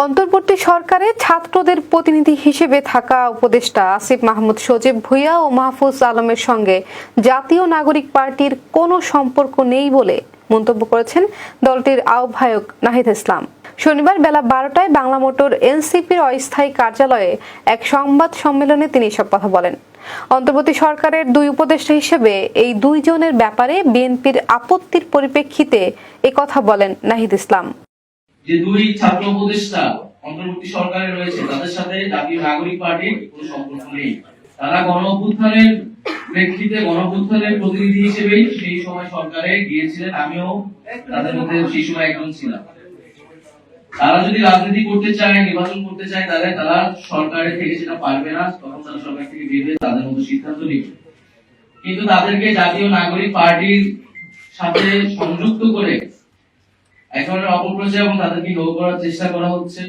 অন্তর্বর্তী সরকারে ছাত্রদের প্রতিনিধি হিসেবে থাকা উপদেষ্টা আসিফ মাহমুদ সজীব ভুঁইয়া ও মাহফুজ আলমের সঙ্গে জাতীয় নাগরিক পার্টির কোনো সম্পর্ক নেই বলে মন্তব্য করেছেন দলটির আহ্বায়ক নাহিদ ইসলাম। শনিবার বেলা 12টায় বাংলা মোটর এনসিপির অস্থায়ী কার্যালয়ে এক সংবাদ সম্মেলনে তিনি এসব কথা বলেন। অন্তর্বর্তী সরকারের দুই উপদেষ্টা হিসেবে এই দুইজনের ব্যাপারে বিএনপির আপত্তির পরিপ্রেক্ষিতে কথা বলেন নাহিদ ইসলাম। যে দুই ছাত্র উপদেষ্টা অন্তর্বর্তী সরকারে রয়েছে তাদের সাথে জাতীয় নাগরিক পার্টির কোনো সম্পর্ক নেই। তারা গণঅভ্যুত্থানের প্রেক্ষিতে গণঅভ্যুত্থানের প্রতিনিধি হিসেবেই সেই সময় সরকারে গিয়েছিলেন, আমিও তাদের মধ্যে সেই সময় একজন ছিলাম। তারা যদি রাজনীতি করতে চায়, নির্বাচন করতে চায়, তাহলে তারা সরকারে থেকে সেটা পারবে না, তখন তারা সরকার থেকে বের হয়ে তাদের মতো সিদ্ধান্ত নেবে। কিন্তু তাদেরকে জাতীয় নাগরিক পার্টির সাথে সংযুক্ত করে এক ধরনের অপপ্রচার এবং তাদেরকে লোক করার চেষ্টা করা হচ্ছে।